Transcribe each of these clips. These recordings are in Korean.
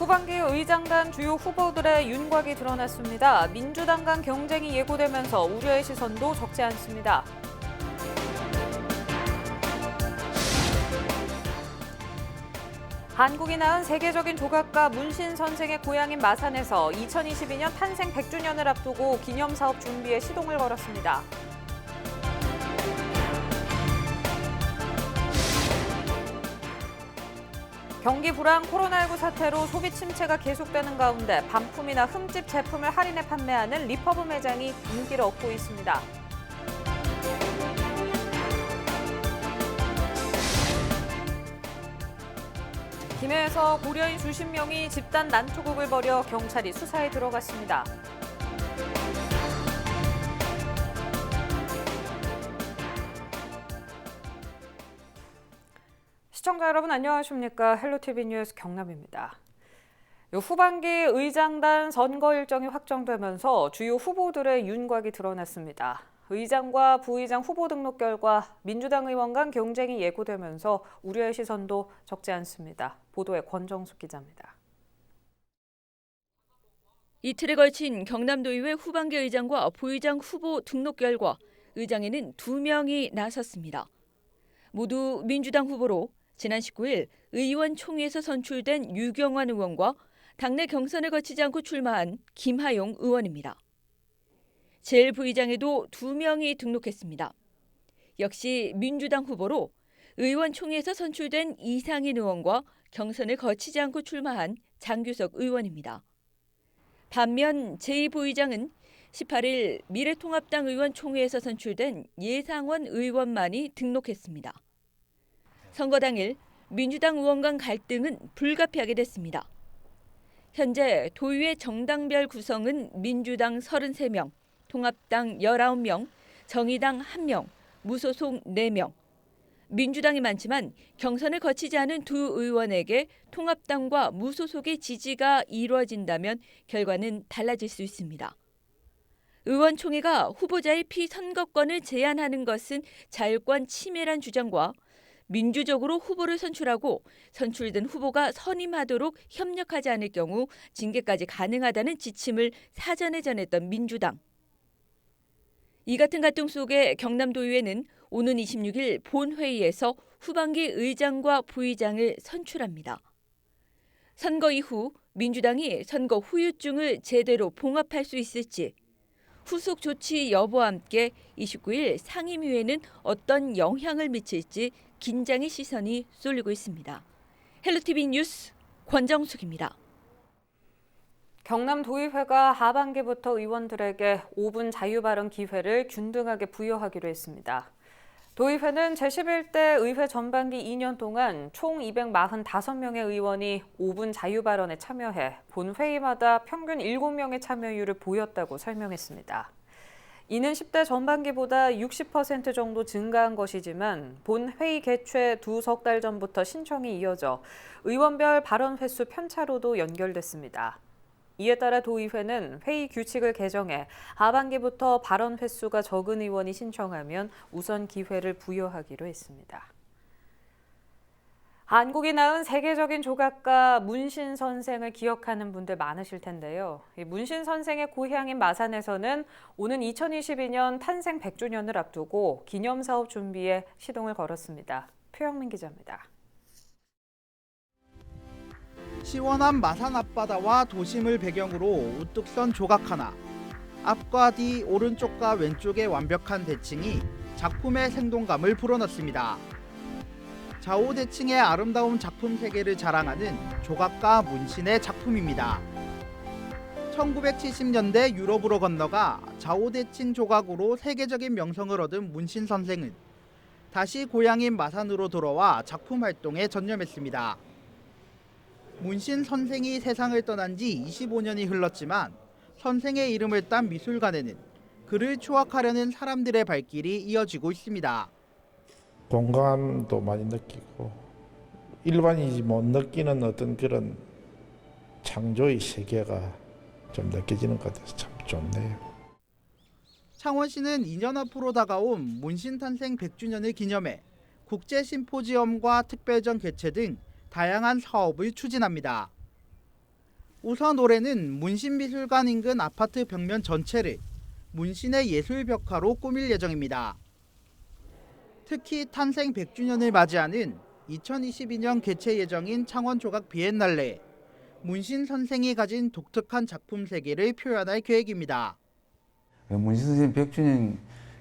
후반기 의장단 주요 후보들의 윤곽이 드러났습니다. 민주당 간 경쟁이 예고되면서 우려의 시선도 적지 않습니다. 한국이 낳은 세계적인 조각가 문신 선생의 고향인 마산에서 2022년 탄생 100주년을 앞두고 기념사업 준비에 시동을 걸었습니다. 경기 불황 코로나19 사태로 소비 침체가 계속되는 가운데 반품이나 흠집 제품을 할인해 판매하는 리퍼브 매장이 인기를 얻고 있습니다. 김해에서 고려인 수십 명이 집단 난투극을 벌여 경찰이 수사에 들어갔습니다. 시청자 여러분 안녕하십니까? 헬로티비 뉴스 경남입니다. 후반기 의장단 선거 일정이 확정되면서 주요 후보들의 윤곽이 드러났습니다. 의장과 부의장 후보 등록 결과 민주당 의원 간 경쟁이 예고되면서 우려의 시선도 적지 않습니다. 보도에 권정숙 기자입니다. 이틀에 걸친 경남도의회 후반기 의장과 부의장 후보 등록 결과 의장에는 2명이 나섰습니다. 모두 민주당 후보로 지난 19일 의원총회에서 선출된 유경환 의원과 당내 경선을 거치지 않고 출마한 김하용 의원입니다. 제1부의장에도 2명이 등록했습니다. 역시 민주당 후보로 의원총회에서 선출된 이상인 의원과 경선을 거치지 않고 출마한 장규석 의원입니다. 반면 제2부의장은 18일 미래통합당 의원총회에서 선출된 예상원 의원만이 등록했습니다. 선거 당일 민주당 의원 간 갈등은 불가피하게 됐습니다. 현재 도의회 정당별 구성은 민주당 33명, 통합당 19명, 정의당 1명, 무소속 4명. 민주당이 많지만 경선을 거치지 않은 두 의원에게 통합당과 무소속의 지지가 이루어진다면 결과는 달라질 수 있습니다. 의원총회가 후보자의 피선거권을 제한하는 것은 자율권 침해란 주장과 민주적으로 후보를 선출하고 선출된 후보가 선임하도록 협력하지 않을 경우 징계까지 가능하다는 지침을 사전에 전했던 민주당. 이 같은 갈등 속에 경남도의회는 오는 26일 본회의에서 후반기 의장과 부의장을 선출합니다. 선거 이후 민주당이 선거 후유증을 제대로 봉합할 수 있을지, 후속 조치 여부와 함께 29일 상임위에는 어떤 영향을 미칠지 긴장의 시선이 쏠리고 있습니다. 헬로티비 뉴스 권정숙입니다. 경남도의회가 하반기부터 의원들에게 5분 자유발언 기회를 균등하게 부여하기로 했습니다. 도의회는 제11대 의회 전반기 2년 동안 총 245명의 의원이 5분 자유발언에 참여해 본회의마다 평균 7명의 참여율을 보였다고 설명했습니다. 이는 10대 전반기보다 60% 정도 증가한 것이지만 본회의 개최 석 달 전부터 신청이 이어져 의원별 발언 횟수 편차로도 연결됐습니다. 이에 따라 도의회는 회의 규칙을 개정해 하반기부터 발언 횟수가 적은 의원이 신청하면 우선 기회를 부여하기로 했습니다. 한국이 낳은 세계적인 조각가 문신 선생을 기억하는 분들 많으실 텐데요. 문신 선생의 고향인 마산에서는 오는 2022년 탄생 100주년을 앞두고 기념사업 준비에 시동을 걸었습니다. 표영민 기자입니다. 시원한 마산 앞바다와 도심을 배경으로 우뚝 선 조각 하나. 앞과 뒤, 오른쪽과 왼쪽의 완벽한 대칭이 작품의 생동감을 불어넣습니다. 좌우대칭의 아름다운 작품 세계를 자랑하는 조각가 문신의 작품입니다. 1970년대 유럽으로 건너가 좌우대칭 조각으로 세계적인 명성을 얻은 문신 선생은 다시 고향인 마산으로 돌아와 작품 활동에 전념했습니다. 문신 선생이 세상을 떠난 지 25년이 흘렀지만 선생의 이름을 딴 미술관에는 그를 추억하려는 사람들의 발길이 이어지고 있습니다. 공감도 많이 느끼고 일반인이 못 느끼는 어떤 그런 창조의 세계가 좀 느껴지는 것 같아서 참 좋네요. 창원시는 2년 앞으로 다가온 문신 탄생 100주년을 기념해 국제 심포지엄과 특별전 개최 등 다양한 사업을 추진합니다. 우선 올해는 문신미술관 인근 아파트 벽면 전체를 문신의 예술벽화로 꾸밀 예정입니다. 특히 탄생 100주년을 맞이하는 2022년 개최 예정인 창원조각 비엔날레, 문신 선생이 가진 독특한 작품 세계를 표현할 계획입니다. 문신 선생님 100주년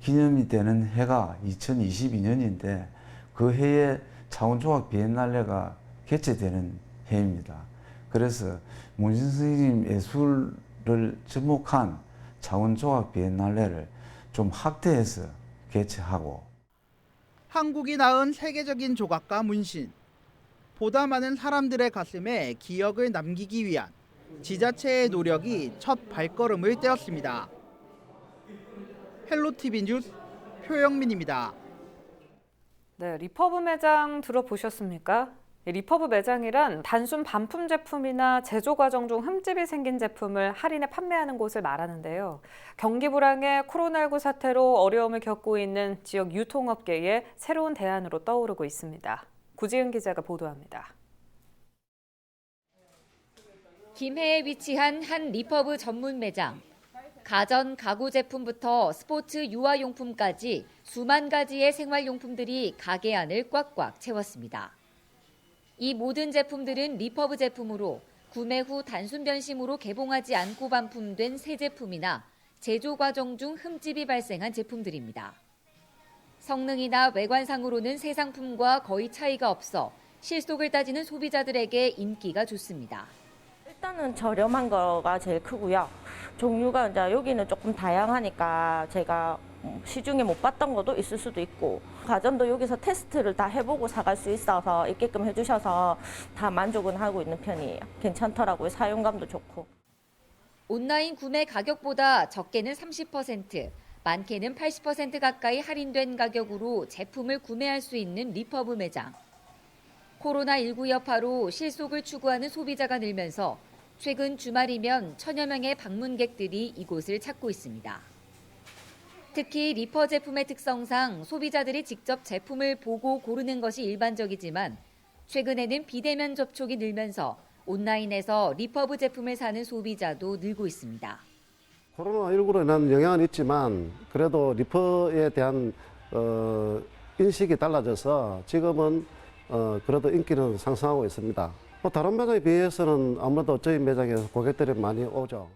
기념이 되는 해가 2022년인데 그 해에 창원조각 비엔날레가 개최되는 해입니다. 그래서 문신 선생님 예술을 접목한 창원조각 비엔날레를 좀 확대해서 개최하고 한국이 낳은 세계적인 조각과 문신, 보다 많은 사람들의 가슴에 기억을 남기기 위한 지자체의 노력이 첫 발걸음을 떼었습니다. 헬로티비 뉴스 표영민입니다. 네, 리퍼브 매장 들어보셨습니까? 리퍼브 매장이란 단순 반품 제품이나 제조 과정 중 흠집이 생긴 제품을 할인해 판매하는 곳을 말하는데요. 경기 불황의 코로나19 사태로 어려움을 겪고 있는 지역 유통업계의 새로운 대안으로 떠오르고 있습니다. 구지은 기자가 보도합니다. 김해에 위치한 한 리퍼브 전문 매장. 가전, 가구 제품부터 스포츠 유아용품까지 수만 가지의 생활용품들이 가게 안을 꽉꽉 채웠습니다. 이 모든 제품들은 리퍼브 제품으로 구매 후 단순 변심으로 개봉하지 않고 반품된 새 제품이나 제조 과정 중 흠집이 발생한 제품들입니다. 성능이나 외관상으로는 새 상품과 거의 차이가 없어 실속을 따지는 소비자들에게 인기가 좋습니다. 일단은 저렴한 거가 제일 크고요. 종류가 이제 여기는 조금 다양하니까 제가 시중에 못 봤던 것도 있을 수도 있고 가전도 여기서 테스트를 다 해보고 사갈 수 있어서 있게끔 해주셔서 다 만족은 하고 있는 편이에요. 괜찮더라고요. 사용감도 좋고. 온라인 구매 가격보다 적게는 30%, 많게는 80% 가까이 할인된 가격으로 제품을 구매할 수 있는 리퍼브 매장. 코로나19 여파로 실속을 추구하는 소비자가 늘면서 최근 주말이면 천여 명의 방문객들이 이곳을 찾고 있습니다. 특히 리퍼 제품의 특성상 소비자들이 직접 제품을 보고 고르는 것이 일반적이지만 최근에는 비대면 접촉이 늘면서 온라인에서 리퍼브 제품을 사는 소비자도 늘고 있습니다. 코로나19로 인한 영향은 있지만 그래도 리퍼에 대한 인식이 달라져서 지금은 그래도 인기는 상승하고 있습니다. 다른 매장에 비해서는 아무래도 저희 매장에서 고객들이 많이 오죠.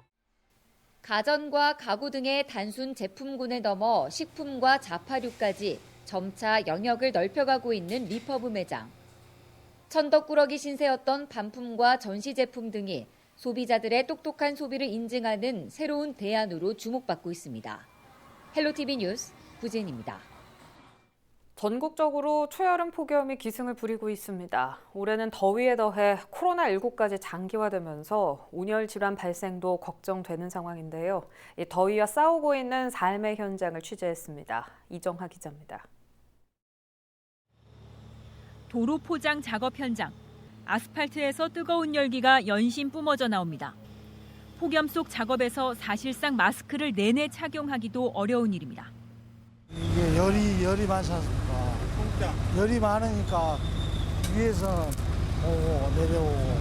가전과 가구 등의 단순 제품군을 넘어 식품과 자파류까지 점차 영역을 넓혀가고 있는 리퍼브 매장. 천덕꾸러기 신세였던 반품과 전시 제품 등이 소비자들의 똑똑한 소비를 인증하는 새로운 대안으로 주목받고 있습니다. 헬로티비 뉴스 구진입니다. 전국적으로 초여름 폭염이 기승을 부리고 있습니다. 올해는 더위에 더해 코로나19까지 장기화되면서 온열 질환 발생도 걱정되는 상황인데요. 이 더위와 싸우고 있는 삶의 현장을 취재했습니다. 이정하 기자입니다. 도로 포장 작업 현장. 아스팔트에서 뜨거운 열기가 연신 뿜어져 나옵니다. 폭염 속 작업에서 사실상 마스크를 내내 착용하기도 어려운 일입니다. 이게 열이 많습니다. 열이 많으니까 위에서는 오고 내려오고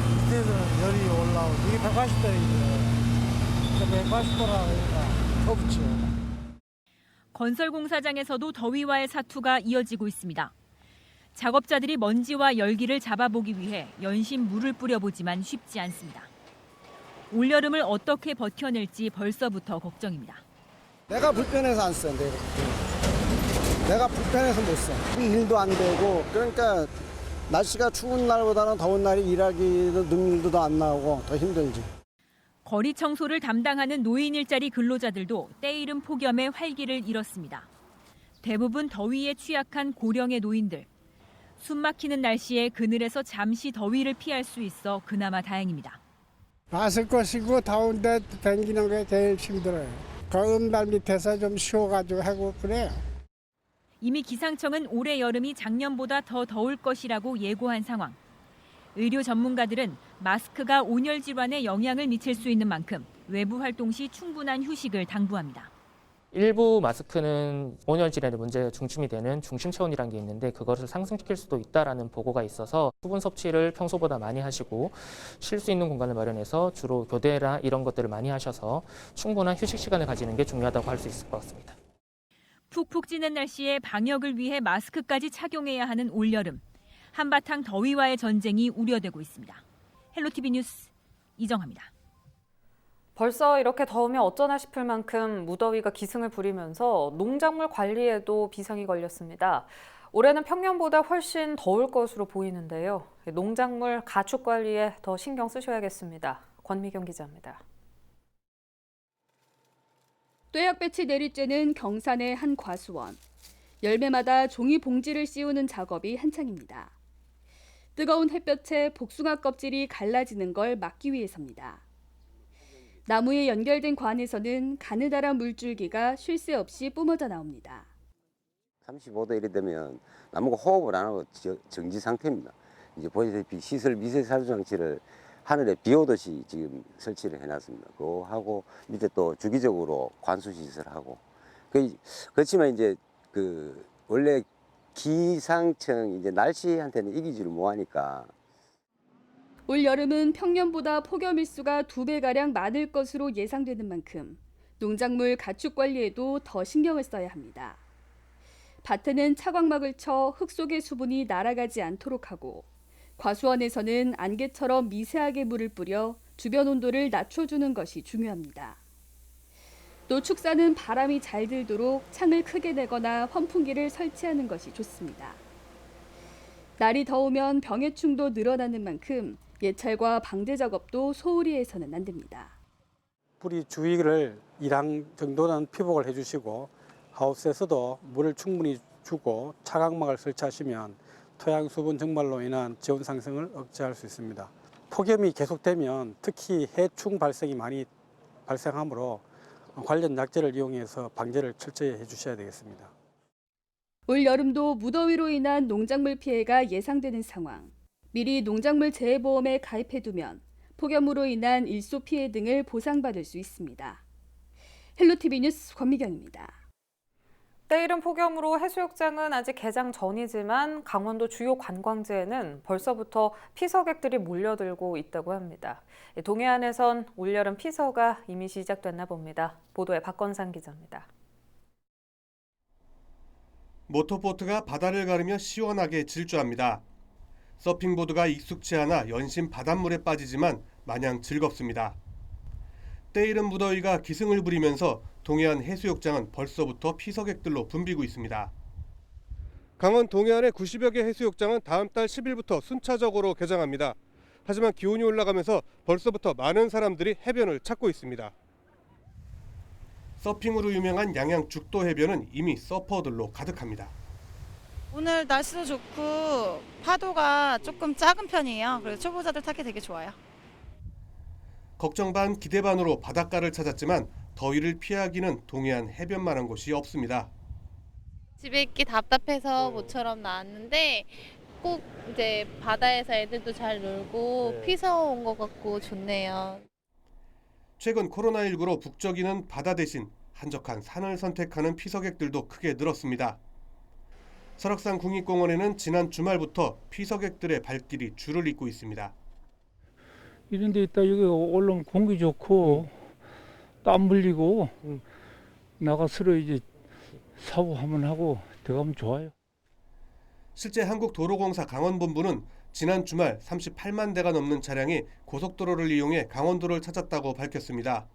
밑에서는 열이 올라오고 이게 180도이죠. 180도라니까 덥죠. 건설 공사장에서도 더위와의 사투가 이어지고 있습니다. 작업자들이 먼지와 열기를 잡아보기 위해 연신 물을 뿌려보지만 쉽지 않습니다. 올여름을 어떻게 버텨낼지 벌써부터 걱정입니다. 내가 불편해서 안 써. 내가 불편해서 못 써. 일도 안 되고 그러니까 날씨가 추운 날보다는 더운 날이 일하기도 능률도 안 나오고 더 힘들지. 거리 청소를 담당하는 노인 일자리 근로자들도 때이른 폭염에 활기를 잃었습니다. 대부분 더위에 취약한 고령의 노인들. 숨막히는 날씨에 그늘에서 잠시 더위를 피할 수 있어 그나마 다행입니다. 마스크 쓰고 더운데 다니는 게 제일 힘들어요. 거름달 밑에서 좀 쉬어가지고 하고 그래요. 이미 기상청은 올해 여름이 작년보다 더 더울 것이라고 예고한 상황. 의료 전문가들은 마스크가 온열 질환에 영향을 미칠 수 있는 만큼 외부 활동 시 충분한 휴식을 당부합니다. 일부 마스크는 온열질환의 문제가 중심이 되는 중심 체온이라는 게 있는데 그것을 상승시킬 수도 있다라는 보고가 있어서 수분 섭취를 평소보다 많이 하시고 쉴 수 있는 공간을 마련해서 주로 교대나 이런 것들을 많이 하셔서 충분한 휴식 시간을 가지는 게 중요하다고 할 수 있을 것 같습니다. 푹푹 찌는 날씨에 방역을 위해 마스크까지 착용해야 하는 올여름. 한바탕 더위와의 전쟁이 우려되고 있습니다. 헬로티비 뉴스 이정화입니다. 벌써 이렇게 더우면 어쩌나 싶을 만큼 무더위가 기승을 부리면서 농작물 관리에도 비상이 걸렸습니다. 올해는 평년보다 훨씬 더울 것으로 보이는데요. 농작물 가축 관리에 더 신경 쓰셔야겠습니다. 권미경 기자입니다. 뙤약배치 내리쬐는 경산의 한 과수원. 열매마다 종이 봉지를 씌우는 작업이 한창입니다. 뜨거운 햇볕에 복숭아 껍질이 갈라지는 걸 막기 위해서입니다. 나무에 연결된 관에서는 가느다란 물줄기가 쉴 새 없이 뿜어져 나옵니다. 35도 이래 되면 나무가 호흡을 안 하고 정지 상태입니다. 이제 보시다시피 시설 미세 살균 장치를 하늘에 비 오듯이 지금 설치를 해놨습니다. 그거 하고 밑에 또 주기적으로 관수 시설하고. 그렇지만 이제 원래 기상청 이제 날씨한테는 이기지를 못하니까. 올 여름은 평년보다 폭염 일수가 2배가량 많을 것으로 예상되는 만큼 농작물 가축 관리에도 더 신경을 써야 합니다. 밭에는 차광막을 쳐 흙 속의 수분이 날아가지 않도록 하고 과수원에서는 안개처럼 미세하게 물을 뿌려 주변 온도를 낮춰주는 것이 중요합니다. 또 축사는 바람이 잘 들도록 창을 크게 내거나 환풍기를 설치하는 것이 좋습니다. 날이 더우면 병해충도 늘어나는 만큼 예찰과 방제 작업도 소홀히 해서는 안 됩니다. 뿌리 주위를 1항 정도는 피복을 해주시고 하우스에서도 물을 충분히 주고 차광막을 설치하시면 토양 수분 증발로 인한 지온 상승을 억제할 수 있습니다. 폭염이 계속되면 특히 해충 발생이 많이 발생하므로 관련 약재를 이용해서 방제를 철저히 해주셔야 되겠습니다. 올 여름도 무더위로 인한 농작물 피해가 예상되는 상황. 미리 농작물 재해보험에 가입해두면 폭염으로 인한 일소 피해 등을 보상받을 수 있습니다. 헬로티비 뉴스 권미경입니다. 때이른 폭염으로 해수욕장은 아직 개장 전이지만 강원도 주요 관광지에는 벌써부터 피서객들이 몰려들고 있다고 합니다. 동해안에선 올여름 피서가 이미 시작됐나 봅니다. 보도에 박건상 기자입니다. 모터보트가 바다를 가르며 시원하게 질주합니다. 서핑보드가 익숙치 않아 연신 바닷물에 빠지지만 마냥 즐겁습니다. 때이른 무더위가 기승을 부리면서 동해안 해수욕장은 벌써부터 피서객들로 붐비고 있습니다. 강원 동해안의 90여 개 해수욕장은 다음 달 10일부터 순차적으로 개장합니다. 하지만 기온이 올라가면서 벌써부터 많은 사람들이 해변을 찾고 있습니다. 서핑으로 유명한 양양 죽도 해변은 이미 서퍼들로 가득합니다. 오늘 날씨도 좋고 파도가 조금 작은 편이에요. 그래서 초보자들 타기 되게 좋아요. 걱정 반 기대 반으로 바닷가를 찾았지만 더위를 피하기는 동해안 해변만한 곳이 없습니다. 집에 있기 답답해서 모처럼 나왔는데 꼭 이제 바다에서 애들도 잘 놀고 피서 온 것 같고 좋네요. 최근 코로나19로 북적이는 바다 대신 한적한 산을 선택하는 피서객들도 크게 늘었습니다. 설악산 국립공원에는 지난 주말부터 피서객들의 발길이 줄을 잇고 있습니다. 이런 데 있다 여기 올라오면 공기 좋고 땀 흘리고 나가서 이제 샤워 한번 하고 들어가면 좋아요. 실제 한국도로공사 강원본부는 지난 주말 38만 대가 넘는 차량이 고속도로를 이용해 강원도를 찾았다고 밝혔습니다.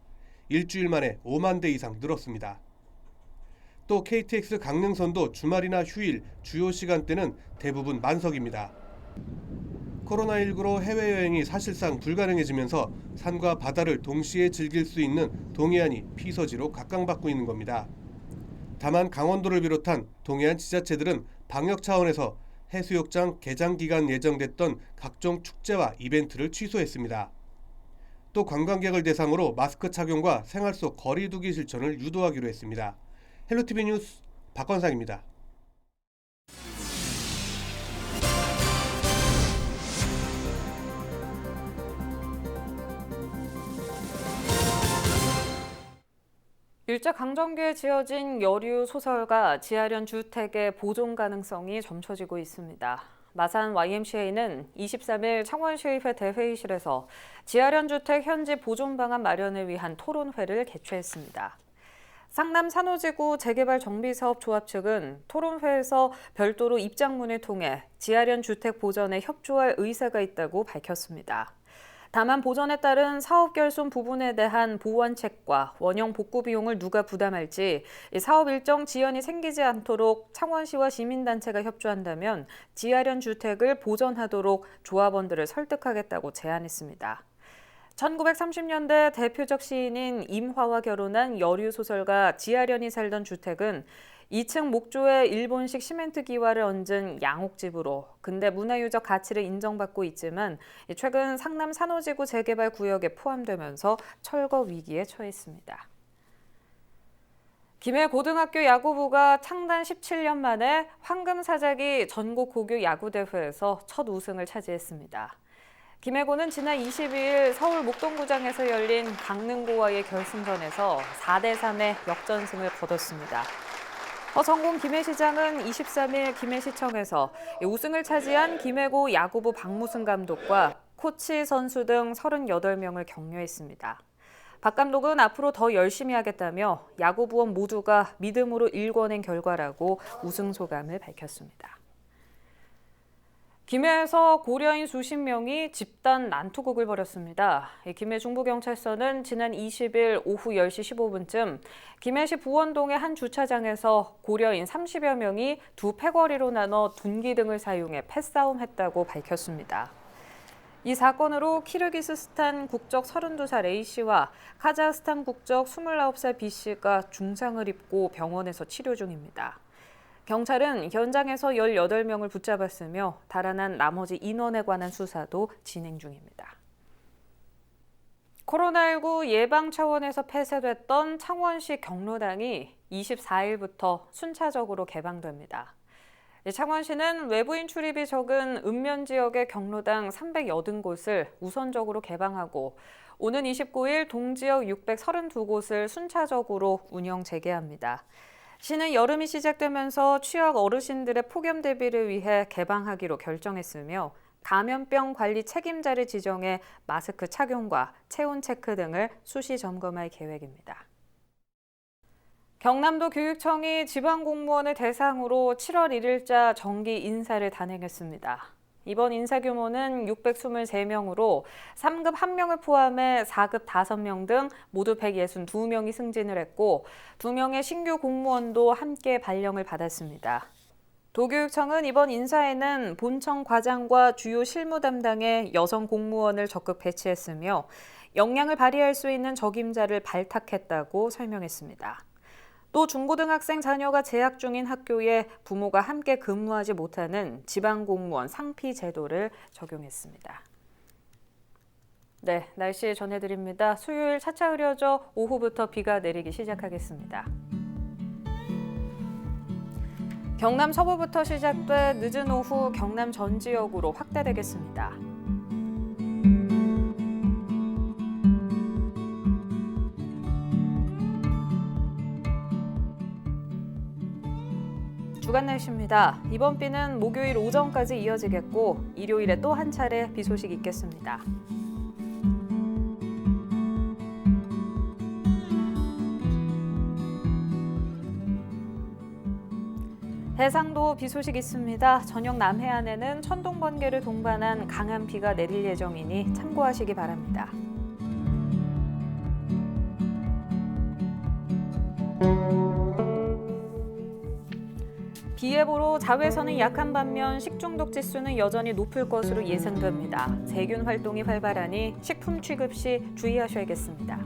일주일 만에 5만 대 이상 늘었습니다. 또 KTX 강릉선도 주말이나 휴일, 주요 시간대는 대부분 만석입니다. 코로나19로 해외여행이 사실상 불가능해지면서 산과 바다를 동시에 즐길 수 있는 동해안이 피서지로 각광받고 있는 겁니다. 다만 강원도를 비롯한 동해안 지자체들은 방역 차원에서 해수욕장 개장 기간 예정됐던 각종 축제와 이벤트를 취소했습니다. 또 관광객을 대상으로 마스크 착용과 생활 속 거리 두기 실천을 유도하기로 했습니다. 헬로티비 뉴스 박건상입니다. 일제강점기에 지어진 여류 소설가 지하련 주택의 보존 가능성이 점쳐지고 있습니다. 마산 YMCA는 23일 창원시의회 대회의실에서 지하련 주택 현지 보존 방안 마련을 위한 토론회를 개최했습니다. 상남 산호지구 재개발 정비사업 조합 측은 토론회에서 별도로 입장문을 통해 지하련 주택 보전에 협조할 의사가 있다고 밝혔습니다. 다만 보전에 따른 사업 결손 부분에 대한 보완책과 원형 복구 비용을 누가 부담할지, 사업 일정 지연이 생기지 않도록 창원시와 시민단체가 협조한다면 지하련 주택을 보전하도록 조합원들을 설득하겠다고 제안했습니다. 1930년대 대표적 시인인 임화와 결혼한 여류 소설가 지하련이 살던 주택은 2층 목조에 일본식 시멘트 기와를 얹은 양옥집으로 근대 문화유적 가치를 인정받고 있지만 최근 상남 산호지구 재개발 구역에 포함되면서 철거 위기에 처했습니다. 김해고등학교 야구부가 창단 17년 만에 황금사자기 전국 고교 야구대회에서 첫 우승을 차지했습니다. 김해고는 지난 22일 서울 목동구장에서 열린 강릉고와의 결승전에서 4대3의 역전승을 거뒀습니다. 허성공 김해시장은 23일 김해시청에서 우승을 차지한 김해고 야구부 박무승 감독과 코치, 선수 등 38명을 격려했습니다. 박 감독은 앞으로 더 열심히 하겠다며 야구부원 모두가 믿음으로 일궈낸 결과라고 우승 소감을 밝혔습니다. 김해에서 고려인 수십 명이 집단 난투극을 벌였습니다. 김해 중부경찰서는 지난 20일 오후 10시 15분쯤 김해시 부원동의 한 주차장에서 고려인 30여 명이 두 패거리로 나눠 둔기 등을 사용해 패싸움했다고 밝혔습니다. 이 사건으로 키르기스스탄 국적 32살 A씨와 카자흐스탄 국적 29살 B씨가 중상을 입고 병원에서 치료 중입니다. 경찰은 현장에서 18명을 붙잡았으며 달아난 나머지 인원에 관한 수사도 진행 중입니다. 코로나19 예방 차원에서 폐쇄됐던 창원시 경로당이 24일부터 순차적으로 개방됩니다. 창원시는 외부인 출입이 적은 읍면 지역의 경로당 380곳을 우선적으로 개방하고 오는 29일 동지역 632곳을 순차적으로 운영 재개합니다. 시는 여름이 시작되면서 취약 어르신들의 폭염 대비를 위해 개방하기로 결정했으며 감염병 관리 책임자를 지정해 마스크 착용과 체온 체크 등을 수시 점검할 계획입니다. 경남도 교육청이 지방공무원을 대상으로 7월 1일자 정기 인사를 단행했습니다. 이번 인사 규모는 623명으로 3급 1명을 포함해 4급 5명 등 모두 162명이 승진을 했고 2명의 신규 공무원도 함께 발령을 받았습니다. 도교육청은 이번 인사에는 본청 과장과 주요 실무 담당의 여성 공무원을 적극 배치했으며 역량을 발휘할 수 있는 적임자를 발탁했다고 설명했습니다. 또 중고등학생 자녀가 재학 중인 학교에 부모가 함께 근무하지 못하는 지방공무원 상피 제도를 적용했습니다. 네, 날씨 전해드립니다. 수요일 차차 흐려져 오후부터 비가 내리기 시작하겠습니다. 경남 서부부터 시작돼 늦은 오후 경남 전 지역으로 확대되겠습니다. 주간 날씨입니다. 이번 비는 목요일 오전까지 이어지겠고 일요일에 또 한 차례 비 소식 있겠습니다. 해상도 비 소식 있습니다. 저녁 남해안에는 천둥 번개를 동반한 강한 비가 내릴 예정이니 참고하시기 바랍니다. 비 예보로 자외선은 약한 반면 식중독 지수는 여전히 높을 것으로 예상됩니다. 세균 활동이 활발하니 식품 취급 시 주의하셔야겠습니다.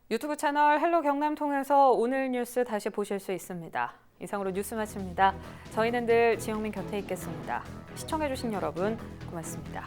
유튜브 채널 헬로 경남 통해서 오늘 뉴스 다시 보실 수 있습니다. 이상으로 뉴스 마칩니다. 저희는 늘 지영민 곁에 있겠습니다. 시청해주신 여러분 고맙습니다.